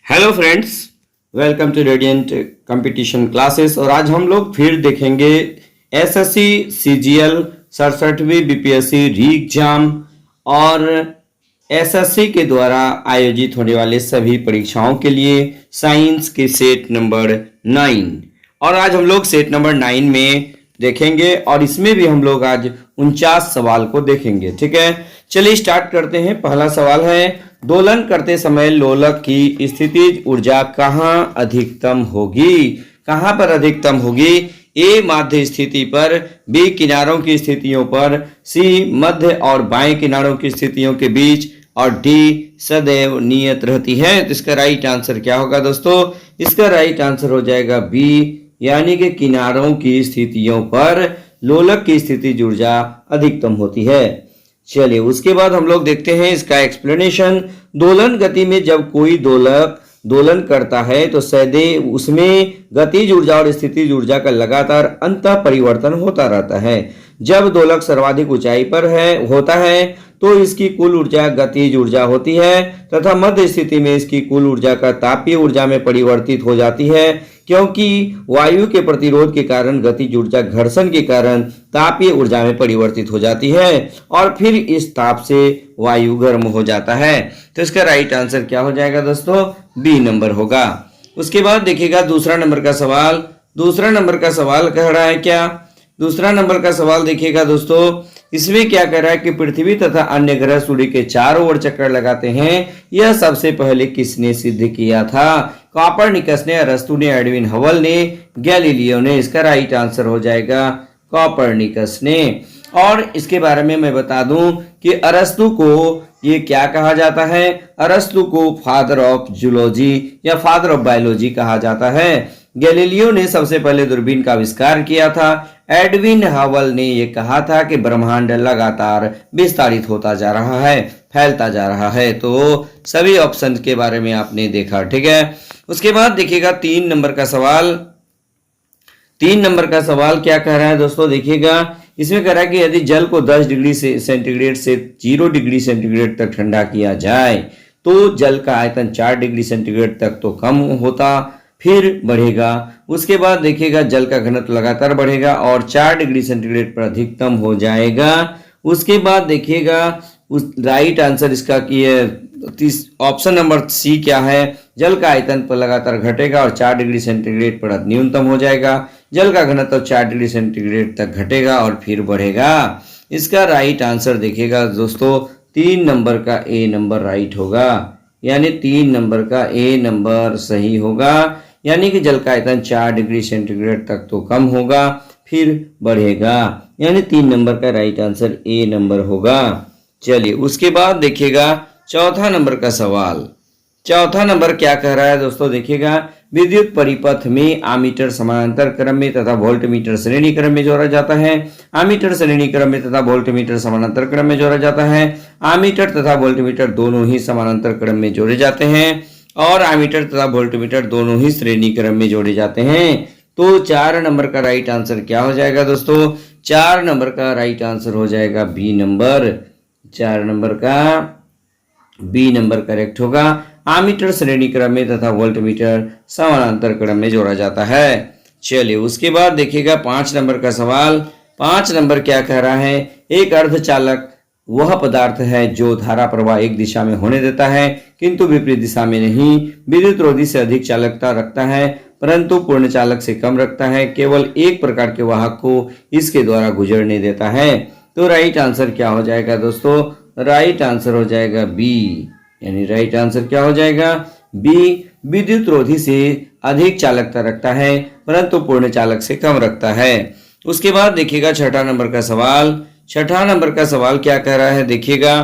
Hello friends, welcome to radiant competition classes. और आज हम लोग फिर देखेंगे एसएससी सीजीएल 67वीं बीपीएससी री एग्जाम और एसएससी के द्वारा आयोजित होने वाले सभी परीक्षाओं के लिए साइंस के सेट नंबर 9। और आज हम लोग सेट नंबर 9 में देखेंगे और इसमें भी हम लोग आज 49 सवाल को देखेंगे। ठीक है, चलिए स्टार्ट करते हैं। पहला सवाल है, दोलन करते समय लोलक की स्थितिज ऊर्जा कहाँ अधिकतम होगी? कहाँ पर अधिकतम होगी? ए माध्य स्थिति पर, बी किनारों की स्थितियों पर, सी मध्य और बाएं किनारों की स्थितियों के बीच और डी सदैव नियत रहती है। तो इसका राइट आंसर क्या होगा दोस्तों? इसका राइट आंसर हो जाएगा बी, यानी कि किनारों की स्थितियों पर लोलक की स्थितिज ऊर्जा अधिकतम होती है। चलिए उसके बाद हम लोग देखते हैं इसका एक्सप्लेनेशन। दोलन गति में जब कोई दोलक दोलन करता है तो सदैव उसमें गतिज ऊर्जा और स्थितिज ऊर्जा का लगातार अंतः परिवर्तन होता रहता है। जब दोलक सर्वाधिक ऊंचाई पर होता है तो इसकी कुल ऊर्जा गतिज ऊर्जा होती है तथा मध्य स्थिति में इसकी कुल ऊर्जा का तापीय ऊर्जा में परिवर्तित हो जाती है, क्योंकि वायु के प्रतिरोध के कारण गतिज ऊर्जा घर्षण के कारण तापीय ऊर्जा में परिवर्तित हो जाती है और फिर इस ताप से वायु गर्म हो जाता है। तो इसका राइट आंसर क्या हो जाएगा दोस्तों? बी नंबर होगा। उसके बाद देखिएगा दूसरा नंबर का सवाल। दूसरा नंबर का सवाल कह रहा है क्या? दूसरा नंबर का सवाल देखिएगा दोस्तों, इसमें क्या कह रहा है कि पृथ्वी तथा अन्य ग्रह सूर्य के चारों ओर चक्कर लगाते हैं। यह सबसे पहले किसने सिद्ध किया था? कॉपरनिकस ने, अरस्तु ने, एडविन हबल ने, गैलीलियो ने। इसका राइट आंसर हो जाएगा कॉपरनिकस ने। और इसके बारे में मैं बता दूं कि अरस्तु को ये क्या कहा जाता है? अरस्तु को फादर ऑफ जूलॉजी या फादर ऑफ बायोलॉजी कहा जाता है। गैलीलियो ने सबसे पहले दूरबीन का आविष्कार किया था। एडविन हबल ने यह कहा था कि ब्रह्मांड लगातार विस्तारित होता जा रहा है, फैलता जा रहा है। तो सभी ऑप्शन के बारे में आपने देखा। ठीक है, उसके बाद देखिएगा 3 नंबर का सवाल। 3 नंबर का सवाल क्या कह रहा है दोस्तों? देखिएगा इसमें कह रहा है कि यदि जल को 10 डिग्री सेंटीग्रेड से 0 डिग्री सेंटीग्रेड तक ठंडा किया जाए तो जल का आयतन 4 डिग्री सेंटीग्रेड तक तो कम होता, फिर बढ़ेगा। उसके बाद देखिएगा जल का घनत्व लगातार बढ़ेगा और 4 डिग्री सेंटीग्रेड पर अधिकतम हो जाएगा। उसके बाद देखिएगा उस राइट आंसर इसका की ऑप्शन नंबर सी क्या है? जल का आयतन पर लगातार घटेगा और 4 डिग्री सेंटीग्रेड पर न्यूनतम हो जाएगा। जल का घनत्व 4 डिग्री सेंटीग्रेड तक घटेगा और फिर बढ़ेगा। इसका राइट आंसर देखिएगा दोस्तों 3 नंबर का ए नंबर राइट होगा, यानी 3 नंबर का ए नंबर सही होगा, यानी कि जल का आयतन 4 डिग्री सेंटीग्रेड तक तो कम होगा फिर बढ़ेगा, यानी 3 नंबर का राइट आंसर ए नंबर होगा। चलिए उसके बाद देखिएगा चौथा नंबर का सवाल। चौथा नंबर क्या कह रहा है दोस्तों? देखिएगा विद्युत परिपथ में आमीटर समानांतर क्रम में तथा वोल्टमीटर श्रेणी क्रम में जोड़ा जाता है। आमीटर श्रेणी क्रम में तथा वोल्टमीटर समानांतर क्रम में जोड़ा जाता है। आमीटर तथा वोल्टमीटर दोनों ही समानांतर क्रम में जोड़े जाते हैं और आमीटर तथा वोल्टमीटर दोनों ही श्रेणी क्रम में जोड़े जाते हैं। तो 4 नंबर का राइट आंसर क्या हो जाएगा दोस्तों? 4 नंबर का राइट आंसर हो जाएगा बी नंबर। 4 नंबर का बी नंबर करेक्ट होगा। आमीटर श्रेणी क्रम में तथा वोल्टमीटर समानांतर क्रम में जोड़ा जाता है। चलिए उसके बाद देखिएगा 5 नंबर का सवाल। 5 नंबर क्या कह रहा है? एक अर्धचालक वह पदार्थ है जो धारा प्रवाह एक दिशा में होने देता है किंतु विपरीत दिशा में नहीं। विद्युत रोधी से अधिक चालकता रखता है परंतु पूर्ण चालक से कम रखता है। केवल एक प्रकार के वाहक को इसके द्वारा गुजरने देता है। तो राइट आंसर क्या हो जाएगा दोस्तों? राइट आंसर हो जाएगा बी, यानी राइट आंसर क्या हो जाएगा? बी। विद्युत रोधी से अधिक चालकता रखता है परंतु पूर्ण चालक से कम रखता है। उसके बाद देखिएगा 6ठा नंबर का सवाल। 6ठा नंबर का सवाल क्या कह रहा है? देखिएगा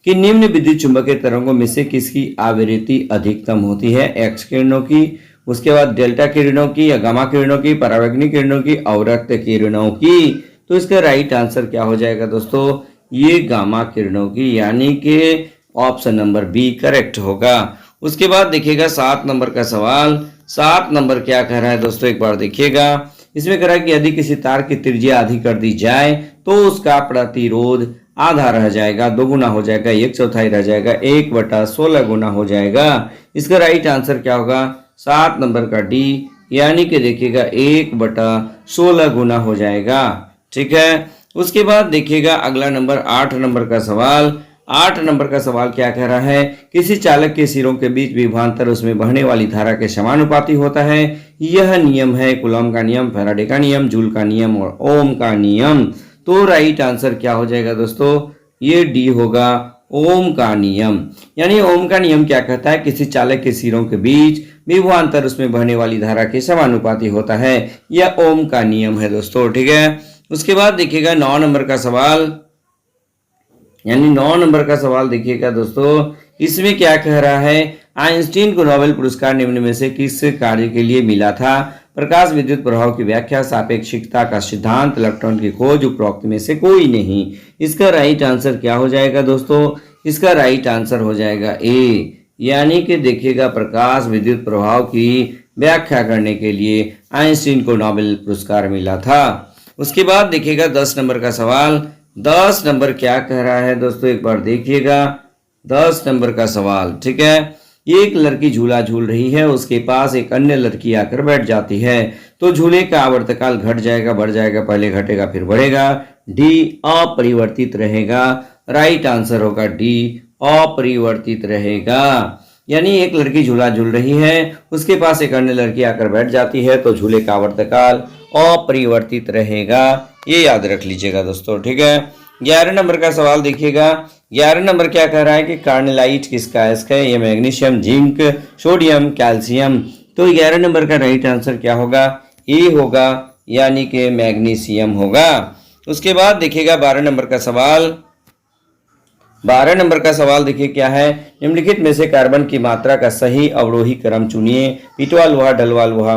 कि निम्न विद्युत चुंबकीय तरंगों में से किसकी आवृत्ति अधिकतम होती है? एक्स किरणों की, उसके बाद डेल्टा किरणों की या गामा किरणों की, परावैंगनी किरणों की, अवरक्त किरणों की। तो इसका राइट आंसर क्या हो जाएगा दोस्तों? ये गामा किरणों की, यानी कि ऑप्शन नंबर बी करेक्ट होगा। उसके बाद देखिएगा 7 नंबर का सवाल। 7 नंबर क्या कह रहा है दोस्तों? एक बार देखिएगा। इसमें कह रहा है कि यदि किसी तार की त्रिज्या आधी कर दी जाए तो उसका प्रतिरोध आधा रह जाएगा, 2 गुना हो जाएगा, 1/4 रह जाएगा, 1/16 गुना हो जाएगा। इसका राइट आंसर क्या होगा? 7 नंबर का डी, यानी कि देखिएगा 1/16 गुना हो जाएगा। ठीक है। उसके बाद देखिएगा अगला नंबर 8 नंबर का सवाल। 8 नंबर का सवाल क्या कह रहा है? किसी चालक के सिरों के बीच विभवांतर उसमें बहने वाली धारा के समानुपाती होता है। यह नियम है कूलॉम का नियम, फैराडे का नियम, जूल का नियम और ओम का नियम। तो राइट आंसर क्या हो जाएगा दोस्तों? ये डी होगा, ओम का नियम। यानी ओम का नियम क्या कहता है? किसी चालक के सिरों के बीच विभवांतर उसमें बहने वाली धारा के समानुपाती होता है। यह ओम का नियम है दोस्तों। ठीक है। उसके बाद देखिएगा 9 नंबर का सवाल, यानी 9 नंबर का सवाल देखिएगा दोस्तों, इसमें क्या कह रहा है? आइंस्टीन को नोबेल पुरस्कार निम्न में से किस कार्य के लिए मिला था? प्रकाश विद्युत प्रभाव की व्याख्या, सापेक्षिकता का सिद्धांत, इलेक्ट्रॉन की खोज, उपरोक्त में से कोई नहीं। इसका राइट आंसर क्या हो जाएगा दोस्तों? इसका राइट आंसर हो जाएगा ए, यानी कि देखिएगा प्रकाश विद्युत प्रभाव की व्याख्या करने के लिए आइंस्टीन को नोबेल पुरस्कार मिला था। उसके बाद देखिएगा 10 नंबर का सवाल। 10 नंबर क्या कह रहा है दोस्तों? एक बार देखिएगा 10 नंबर का सवाल। ठीक है। एक लड़की झूला झूल रही है, उसके पास एक अन्य लड़की आकर बैठ जाती है, तो झूले का आवर्तकाल घट जाएगा, बढ़ जाएगा, पहले घटेगा फिर बढ़ेगा। डी, अपरिवर्तित रहेगा। राइट आंसर होगा डी, अपरिवर्तित रहेगा। यानी एक लड़की झूला झूल रही है, उसके पास एक अन्य लड़की आकर बैठ जाती है, तो झूले का आवर्तकाल अपरिवर्तित रहेगा। ये याद रख लीजिएगा दोस्तों। ठीक है। 11 नंबर का सवाल देखिएगा। 11 नंबर क्या कह रहा है कि कार्नेलाइट किसका अयस्क है? ये मैग्नीशियम, जिंक, सोडियम, कैल्शियम। तो 11 नंबर का राइट आंसर क्या होगा? ए होगा, यानी कि मैग्नीशियम होगा। उसके बाद देखिएगा 12 नंबर का सवाल। 12 नंबर का सवाल देखिए क्या है? निम्नलिखित में से कार्बन की मात्रा का सही अवरोही क्रम चुनिए। पिटवा लोहा, ढलवा लोहा,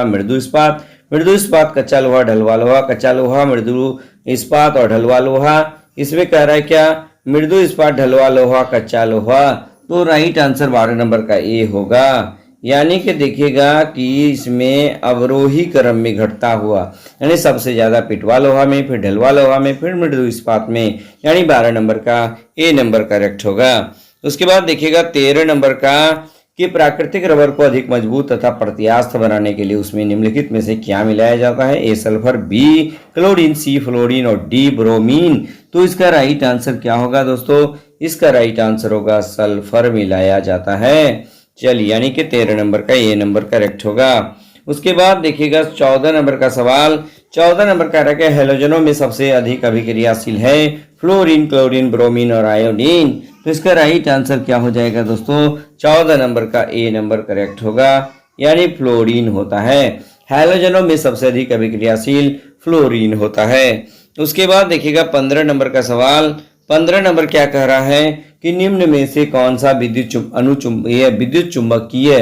मृदु इस्पात, मृदु इस्पात, कच्चा लोहा, ढलवा लोहा, कच्चा लोहा, मृदु इस्पात और ढलवा लोहा। इसमें कह रहा है क्या? मृदु इस्पात, ढलवा लोहा, कच्चा लोहा। तो राइट आंसर 12 नंबर का ए होगा, यानी कि देखिएगा कि इसमें अवरोही क्रम में घटता हुआ, यानी सबसे ज्यादा पिटवा लोहा में, फिर ढलवा लोहा में, फिर मृदु इस्पात में, यानी 12 नंबर का ए नंबर करेक्ट होगा। उसके बाद देखिएगा 13 नंबर का कि प्राकृतिक रबर को अधिक मजबूत तथा प्रत्यास्थ बनाने के लिए उसमें निम्नलिखित में से क्या मिलाया जाता है? ए सल्फर, बी क्लोरीन, सी फ्लोरीन और डी ब्रोमीन। तो इसका राइट आंसर क्या होगा दोस्तों? इसका राइट आंसर होगा सल्फर मिलाया जाता है। चलिए, यानी कि 13 नंबर का ए नंबर करेक्ट होगा। उसके बाद देखिएगा 14 नंबर का सवाल। 14 नंबर का है हेलोजनों में सबसे अधिक अभिक्रियाशील है फ्लोरीन, क्लोरीन, ब्रोमीन और आयोडीन। तो इसका राइट आंसर क्या हो जाएगा दोस्तों? 14 नंबर का ए नंबर करेक्ट होगा, यानी फ्लोरीन होता है। हेलोजनों में सबसे अधिक अभिक्रियाशील फ्लोरीन होता है। उसके बाद देखिएगा 15 नंबर का सवाल। 15 नंबर क्या कह रहा है कि निम्न में से कौन सा विद्युत चुंबकीय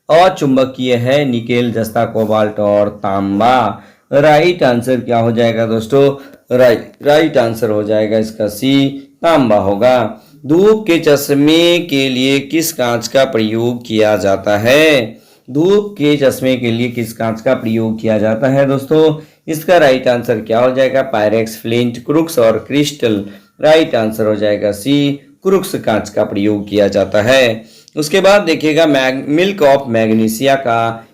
अचुंबकीय है? निकेल, जस्ता, कोबाल्ट और तांबा। राइट आंसर क्या हो जाएगा दोस्तों? राइट आंसर हो जाएगा इसका सी, तांबा होगा। धूप के चश्मे के लिए किस कांच का प्रयोग किया जाता है? धूप के चश्मे के लिए किस कांच का प्रयोग किया जाता है दोस्तों? इसका राइट आंसर क्या हो जाएगा? पायरेक्स, फ्लिंट, क्रुक्स और क्रिस्टल। राइट आंसर हो जाएगा सी, क्रुक्स कांच का प्रयोग किया जाता है। उसके बाद देखिएगा मिल्क ऑफ मैग्नीशिया का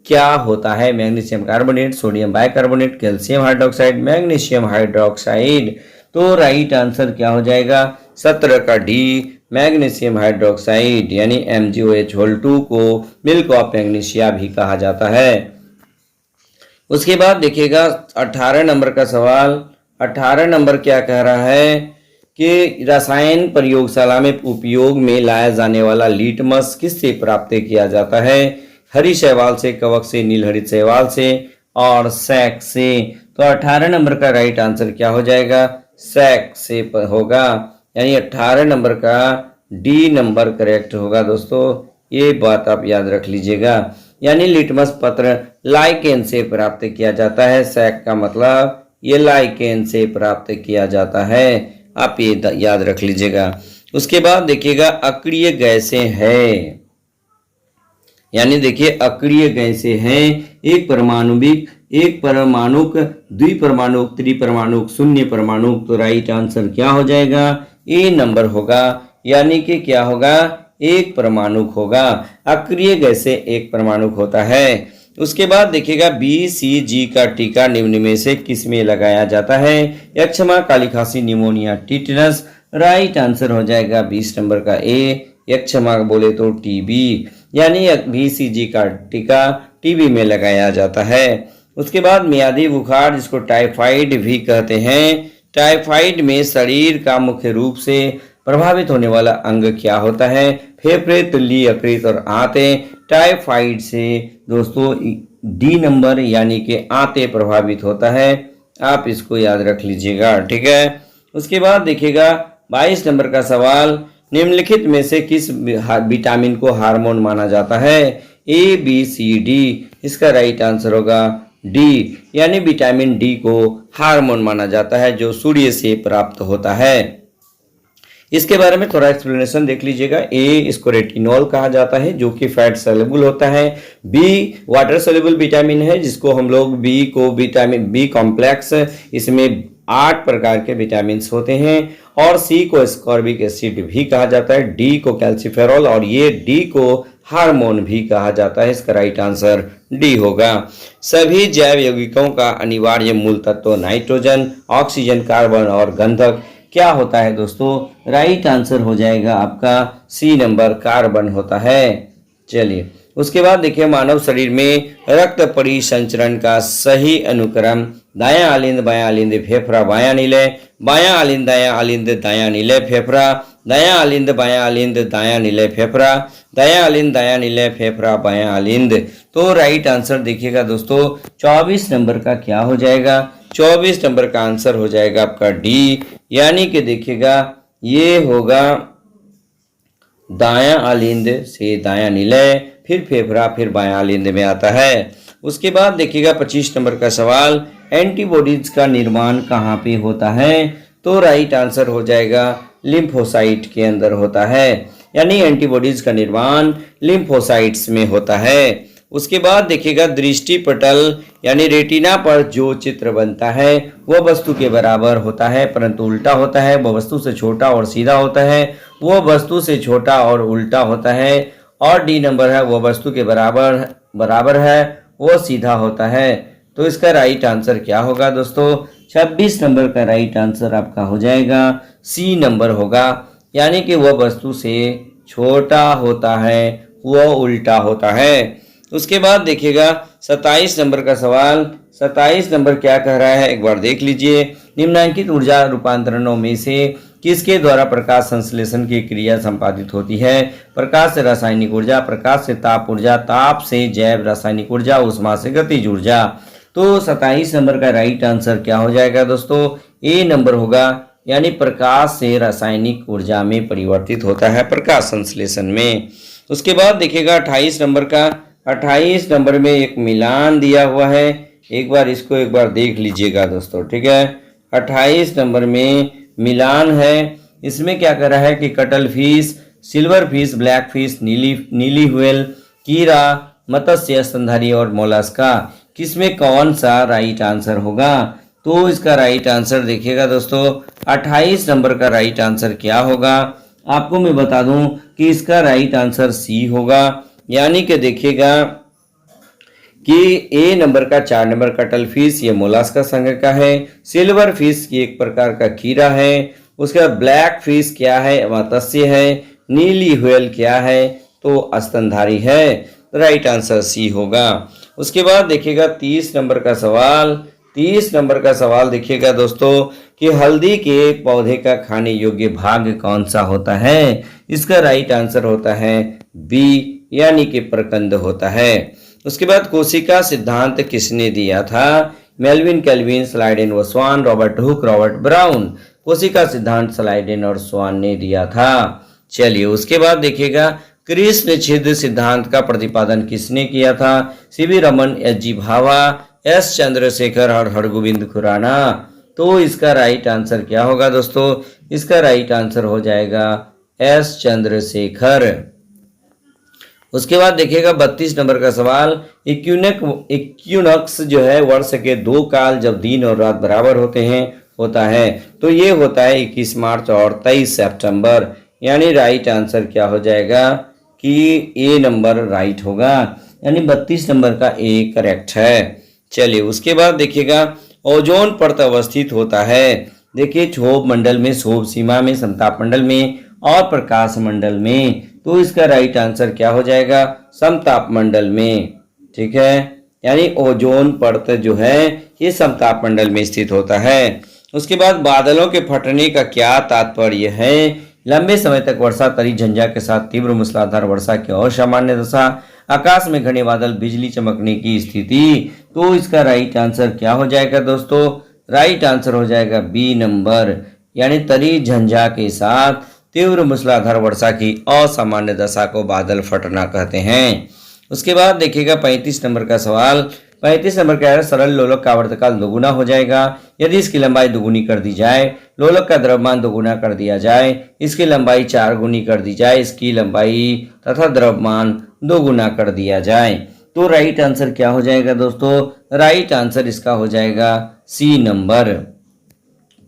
क्या होता है? Magnesium carbonate, sodium bicarbonate, calcium hydroxide, magnesium hydroxide. तो राइट आंसर क्या हो जाएगा? 17 का डी, मैग्नीशियम हाइड्रोक्साइड, यानी MgOH2 को मिल्क ऑफ मैग्नीशिया भी कहा जाता है। उसके बाद देखिएगा 18 नंबर का सवाल। 18 नंबर क्या कह रहा है कि रसायन प्रयोगशाला में उपयोग में लाया जाने वाला लिटमस किससे प्राप्त किया जाता है? हरी शैवाल से, कवक से, नीलहरित शैवाल से और सैक से। तो 18 नंबर का राइट आंसर क्या हो जाएगा? सैक से होगा, यानी 18 नंबर का डी नंबर करेक्ट होगा दोस्तों। ये बात आप याद रख लीजिएगा, यानी लिटमस पत्र लाइकेन से प्राप्त किया जाता है। सैक का मतलब ये लाइकेन से प्राप्त किया जाता है, आप ये याद रख लीजिएगा। उसके बाद देखिएगा अक्रिय गैसें हैं, यानी देखिए अक्रिय गैसें हैं एक परमाणुविक एक परमाणुक, द्विपरमाणुक, त्रिपरमाणुक, शून्य परमाणुक। तो राइट आंसर क्या हो जाएगा? ए नंबर होगा, यानी कि क्या होगा? एक परमाणुक होगा। अक्रिय गैसें एक परमाणुक होता है। उसके बाद देखिएगा BCG का टीका निम्न में से किस में लगाया जाता है? यक्षमा, काली खांसी, निमोनिया, टिटनस। राइट आंसर हो जाएगा 20 नंबर का ए, यक्षमा बोले तो टीबी, यानी BCG का टीका टीबी में लगाया जाता है। उसके बाद मियादी बुखार, जिसको टाइफाइड भी कहते हैं, टाइफाइड में शरीर का मुख्य रूप से प्रभावित होने वाला अंग क्या होता है? फेफड़े, तिल्ली, यकृत और आंतें। टाइफाइड से दोस्तों डी नंबर यानी कि आंतें प्रभावित होता है। आप इसको याद रख लीजिएगा, ठीक है। उसके बाद देखिएगा 22 नंबर का सवाल, निम्नलिखित में से किस विटामिन को हार्मोन माना जाता है? ABCD। इसका राइट आंसर होगा डी, यानी विटामिन डी को हार्मोन माना जाता है जो सूर्य से प्राप्त होता है। इसके बारे में थोड़ा एक्सप्लेनेशन देख लीजिएगा। ए, इसको रेटिनॉल कहा जाता है जो कि फैट सेलेबल होता है। बी, वाटर सेलेबल विटामिन है जिसको हम लोग बी को विटामिन बी कॉम्प्लेक्स, इसमें 8 प्रकार के विटामिन होते हैं। और सी को एस्कॉर्बिक एसिड भी कहा जाता है, डी को कैल्सीफेरॉल, और ये डी को हार्मोन भी कहा जाता है। इसका राइट आंसर डी होगा। सभी जैव यौगिकों का अनिवार्य मूल तत्व नाइट्रोजन, ऑक्सीजन, कार्बन और गंधक क्या होता है दोस्तों? राइट आंसर हो जाएगा आपका सी नंबर, कार्बन होता है। चलिए उसके बाद देखिए मानव शरीर में रक्त परिसंचरण का सही अनुक्रम दायां आलिंद, बायां आलिंद, फेफड़ा, बायां निलय, बायां आलिंद, दायां आलिंद, दायां निलय, फेफड़ा, दायां आलिंद, बायां आलिंद, दायां निलय, फेफड़ा, दायां आलिंद, दायां निलय, फेफड़ा, बायां आलिंद। तो राइट आंसर देखिएगा दोस्तों 24 नंबर का क्या हो जाएगा? 24 नंबर का आंसर हो जाएगा आपका डी, यानी कि देखिएगा ये होगा दायां आलिंद से दायां निलय, फिर फेफड़ा, फिर बायां आलिंद में आता है। उसके बाद देखिएगा 25 नंबर का सवाल, एंटीबॉडीज का निर्माण कहाँ पे होता है? तो राइट आंसर हो जाएगा लिम्फोसाइट के अंदर होता है, यानी एंटीबॉडीज का निर्माण लिम्फोसाइट्स में होता है। उसके बाद देखिएगा दृष्टि पटल यानी रेटिना पर जो चित्र बनता है वह वस्तु के बराबर होता है परंतु उल्टा होता है, वह वस्तु से छोटा और सीधा होता है, वह वस्तु से छोटा और उल्टा होता है। और डी नंबर है वह वस्तु के बराबर है, वह सीधा होता है। तो इसका राइट आंसर क्या होगा दोस्तों? 26 नंबर का राइट आंसर आपका हो जाएगा सी नंबर होगा, यानी कि वह वस्तु से छोटा होता है, वह उल्टा होता है। उसके बाद देखिएगा 27 नंबर का सवाल, 27 नंबर क्या कह रहा है एक बार देख लीजिए। निम्नलिखित ऊर्जा रूपांतरणों में से किसके द्वारा प्रकाश संश्लेषण की क्रिया संपादित होती है? प्रकाश से रासायनिक ऊर्जा, प्रकाश से ताप ऊर्जा, ताप से जैव रासायनिक ऊर्जा, ऊष्मा से गतिज ऊर्जा। तो 27 नंबर का राइट आंसर क्या हो जाएगा दोस्तों? ए नंबर होगा, यानी प्रकाश से रासायनिक ऊर्जा में परिवर्तित होता है प्रकाश संश्लेषण में। उसके बाद देखिएगा 28 नंबर का, 28 नंबर में एक मिलान दिया हुआ है, एक बार देख लीजिएगा दोस्तों, ठीक है। 28 नंबर में मिलान है, इसमें क्या कर रहा है कि cuttle fish, silver fish, black fish, नीली व्हेल, कीड़ा, मत्स्य, स्तनधारी और मोलस्का, किसमें कौन सा राइट आंसर होगा? तो इसका राइट आंसर देखिएगा दोस्तों 28 नंबर का राइट आंसर क्या होगा? आपको मैं बता दूं कि इसका राइट आंसर सी होगा, यानी कि देखिएगा कि ए नंबर का 4 नंबर कटल फिश ये मोलस्का संघ का है, सिल्वर फिश की एक प्रकार का कीड़ा है, उसके बाद ब्लैक फिश क्या है? मत्स्य है, नीली व्हेल क्या है? तो स्तनधारी है। राइट आंसर सी होगा। उसके बाद देखिएगा 30 नंबर का सवाल, 30 नंबर का सवाल देखिएगा दोस्तों कि हल्दी के पौधे का खाने योग्य भाग कौन सा होता है? इसका राइट आंसर होता है बी, यानी कि प्रकंद होता है। उसके बाद कोशिका सिद्धांत किसने दिया था? मेल्विन, केल्विन, स्लाइडेन व स्वान, रॉबर्ट हुक, रॉबर्ट ब्राउन। कोशिका सिद्धांत स्लाइडेन और स्वान ने दिया था। चलिए उसके बाद देखिएगा कृष्ण छिद्र सिद्धांत का प्रतिपादन किसने किया था? CV Raman, H.G.. Bhabha, S. Chandrashekhar और हरगोविंद खुराना। तो इसका राइट आंसर क्या होगा दोस्तों? इसका राइट आंसर हो जाएगा एस. चंद्रशेखर। उसके बाद देखिएगा 32 नंबर का सवाल, इक्विनॉक्स जो है वर्ष के 2 काल जब दिन और रात बराबर होता है तो ये होता है 21 मार्च और 23 सितंबर। यानी राइट आंसर क्या हो जाएगा कि ए नंबर राइट होगा, यानी 32 नंबर का ए करेक्ट है। चलिए उसके बाद देखिएगा ओजोन परत अवस्थित होता है, देखिए क्षोभ मंडल में, क्षोभ सीमा में, समताप मंडल में और प्रकाश मंडल में। तो इसका राइट आंसर क्या हो जाएगा, समताप मंडल में। ठीक है, यानी ओजोन परत जो है ये समताप मंडल में स्थित होता है। उसके बाद बादलों के फटने का क्या तात्पर्य है, लंबे समय तक वर्षा, तरी झंझा के साथ तीव्र मूसलाधार वर्षा की असामान्य दशा, आकाश में घने बादल, बिजली चमकने की स्थिति। तो इसका राइट आंसर क्या हो जाएगा दोस्तों, राइट आंसर हो जाएगा बी नंबर, यानी तरी झंझा के साथ तीव्र मूसलाधार वर्षा की असामान्य दशा को बादल फटना कहते हैं। उसके बाद देखिएगा 35 नंबर का सवाल, 35 नंबर का है सरल लोलक का आवर्तकाल दोगुना हो जाएगा यदि इसकी लंबाई दोगुनी कर दी जाए, लोलक का द्रव्यमान दोगुना कर दिया जाए, इसकी लंबाई 4 गुनी कर दी जाए, इसकी लंबाई तथा द्रव्यमान दोगुना कर दिया जाए। तो राइट आंसर क्या हो जाएगा दोस्तों, राइट आंसर इसका हो जाएगा सी नंबर,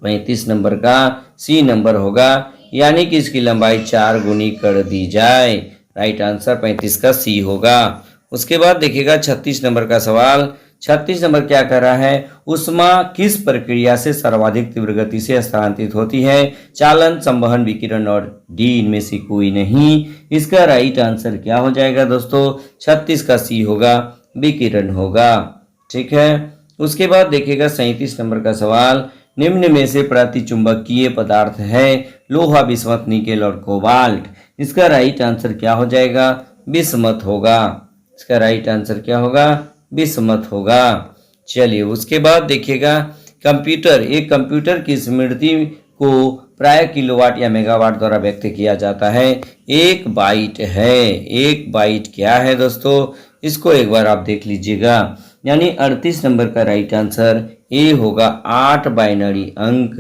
35 नंबर का सी नंबर होगा, यानी कि इसकी लंबाई 4 गुनी कर दी जाए। राइट आंसर 35 का सी होगा। उसके बाद देखिएगा 36 नंबर का सवाल, 36 नंबर क्या कर रहा है, ऊष्मा किस प्रक्रिया से सर्वाधिक तीव्र गति से स्थानांतरित होती है, चालन, संवहन, विकिरण और डी इनमें से कोई नहीं। इसका राइट आंसर क्या हो जाएगा दोस्तों, 36 का सी होगा, विकिरण होगा। ठीक है, उसके बाद देखिएगा 37 नंबर का सवाल, निम्न में से प्रतिचुंबकीय पदार्थ है लोहा, बिस्मथ, निकेल और कोबाल्ट। इसका राइट आंसर क्या हो जाएगा, बिस्मथ होगा। इसका राइट आंसर क्या होगा, बिस्मथ होगा। चलिए उसके बाद देखिएगा कंप्यूटर, एक कंप्यूटर की स्मृति को प्राय किलोवाट या मेगावाट द्वारा व्यक्त किया जाता है। एक बाइट है, एक बाइट क्या है दोस्तों, इसको एक बार आप देख लीजिएगा, यानी 38 नंबर का राइट आंसर ए होगा, 8 बाइनरी अंक।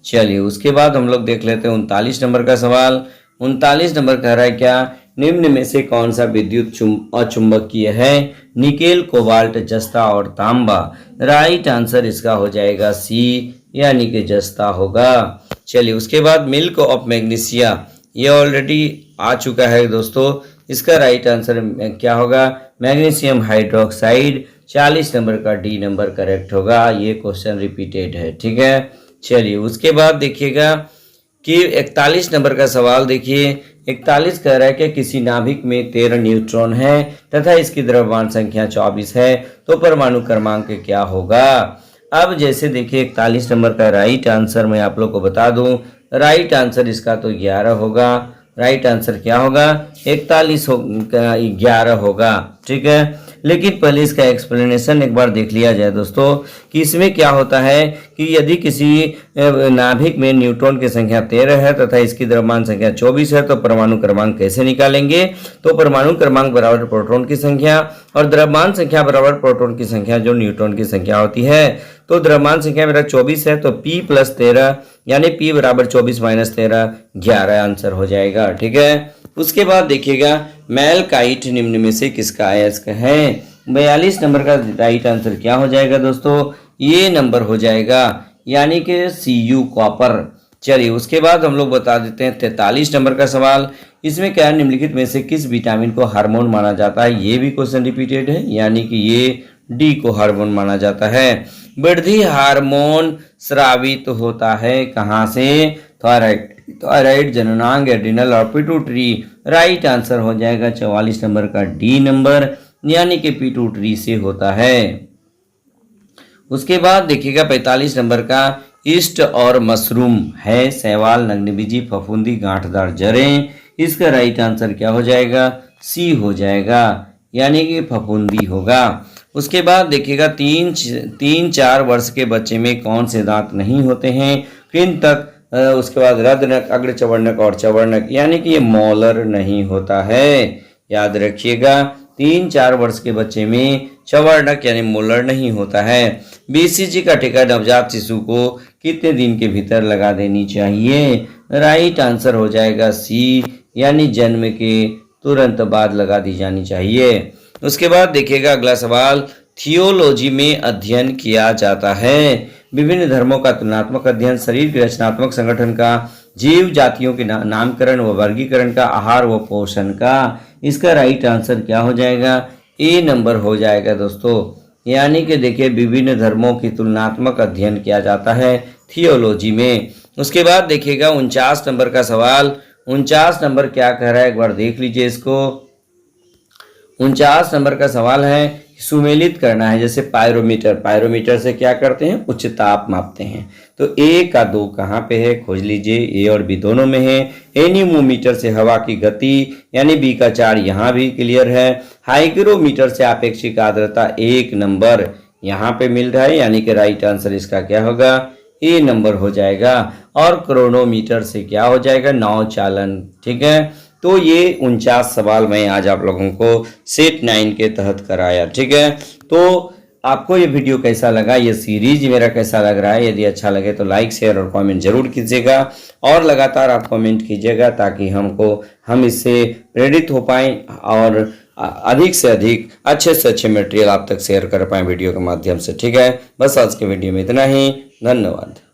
चलिए उसके बाद हम लोग देख लेते हैं 39 नंबर का सवाल। 39 नंबर कह रहा है क्या, निम्न में से कौन सा विद्युत अचुंबकीय है, निकेल, कोबाल्ट, जस्ता और तांबा। राइट आंसर इसका हो जाएगा सी, यानी कि जस्ता होगा। चलिए उसके बाद मिल्क ऑफ मैग्नीशिया, ये ऑलरेडी आ चुका है दोस्तों, इसका राइट आंसर क्या होगा, मैग्नीशियम हाइड्रोक्साइड। 40 नंबर का डी नंबर करेक्ट होगा, ये क्वेश्चन रिपीटेड है। ठीक है, चलिए उसके बाद देखिएगा कि 41 नंबर का सवाल देखिए, 41 कह रहा है कि किसी नाभिक में 13 न्यूट्रॉन है तथा इसकी द्रव्यमान संख्या 24 है तो परमाणु क्रमांक क्या होगा। अब जैसे देखिए 41 नंबर का राइट आंसर मैं आप लोग को बता दूं, राइट आंसर इसका तो 11 होगा। राइट आंसर क्या होगा, 41 11 होगा। ठीक है, लेकिन पहले इसका एक्सप्लेनेशन एक बार देख लिया जाए दोस्तों, कि इसमें क्या होता है कि यदि किसी नाभिक में न्यूट्रॉन की संख्या 13 है तथा इसकी द्रव्यमान संख्या 24 है तो परमाणु क्रमांक कैसे निकालेंगे। तो परमाणु क्रमांक बराबर प्रोटॉन की संख्या और द्रव्यमान संख्या बराबर प्रोटॉन की संख्या जो न्यूट्रॉन की संख्या होती है। तो द्रव्यमान संख्या मेरा 24 है तो P + 13 यानी P = 24 - 13 11 आंसर हो जाएगा। ठीक है, उसके बाद देखिएगा मैलकाइट निम्न में से किसका अयस्क है। 42 नंबर का राइट आंसर क्या हो जाएगा दोस्तों, ये नंबर हो जाएगा, यानी कि Cu कॉपर। चलिए उसके बाद हम लोग बता देते हैं 43 नंबर का सवाल, इसमें क्या है, निम्नलिखित में से किस विटामिन को हार्मोन माना जाता है। ये भी क्वेश्चन रिपीटेड है, यानी कि ये डी को हार्मोन माना जाता है। वृद्धि हार्मोन स्रावित होता है कहाँ से, थायराइड, थायराइड, जननांग, एड्रिनल और पिट्यूटरी। राइट आंसर हो जाएगा 44 नंबर का डी नंबर, यानी कि पिट्यूटरी से होता है। उसके बाद देखिएगा 45 नंबर का ईस्ट और मशरूम है, शैवाल, नग्नबीजी, फफूंदी, गांठदार जड़ें। इसका राइट आंसर क्या हो जाएगा, सी हो जाएगा, यानी कि फफूंदी होगा। उसके बाद देखिएगा 3-4 वर्ष के बच्चे में कौन से दांत नहीं होते हैं, किन तक। उसके बाद रदनक, अग्र चवर्णक और चवर्णक, यानी कि ये मोलर नहीं होता है। याद रखिएगा 3-4 वर्ष के बच्चे में चवर्णक यानी मोलर नहीं होता है। BCG का टीका नवजात शिशु को कितने दिन के भीतर लगा देनी चाहिए? राइट आंसर हो जाएगा सी, यानी जन्म के तुरंत बाद लगा दी जानी चाहिए। उसके बाद देखिएगा अगला सवाल, थियोलॉजी में अध्ययन किया जाता है विभिन्न धर्मों का तुलनात्मक अध्ययन, शरीर के रचनात्मक संगठन का, जीव जातियों के नामकरण व वर्गीकरण का, आहार व पोषण का। इसका राइट आंसर क्या हो जाएगा? ए नंबर हो जाएगा दोस्तों। यानी कि देखिए विभिन्न धर्मों की तुलनात्मक अध्ययन किया जाता है थियोलॉजी में। उसके बाद देखिएगा 49 नंबर का सवाल। 49 नंबर क्या कह रहा है, एक बार देख लीजिए इसको। 49 नंबर का सवाल है, सुमेलित करना है। जैसे पायरोमीटर से क्या करते हैं? उच्च ताप मापते हैं। तो ए का 2 कहाँ पे है, खोज लीजिए। ए और बी दोनों में है। एनीमोमीटर से हवा की गति, यानी बी का 4 यहाँ भी क्लियर है। हाइग्रोमीटर से आपेक्षिक आर्द्रता 1 नंबर यहाँ पे मिल रहा है, यानी कि राइट आंसर इसका क्या होगा? ए नंबर हो जाएगा। और क्रोनोमीटर से क्या हो जाएगा? नाव चालन। ठीक है, तो ये 49 सवाल मैं आज आप लोगों को सेट 9 के तहत कराया। ठीक है, तो आपको ये वीडियो कैसा लगा, ये सीरीज मेरा कैसा लग रहा है? यदि अच्छा लगे तो लाइक शेयर और कमेंट जरूर कीजिएगा और लगातार आप कमेंट कीजिएगा ताकि हम इससे प्रेरित हो पाएं और अधिक से अधिक अच्छे से अच्छे मटेरियल आप तक शेयर कर पाएं वीडियो के माध्यम से। ठीक है, बस आज के वीडियो में इतना ही। धन्यवाद।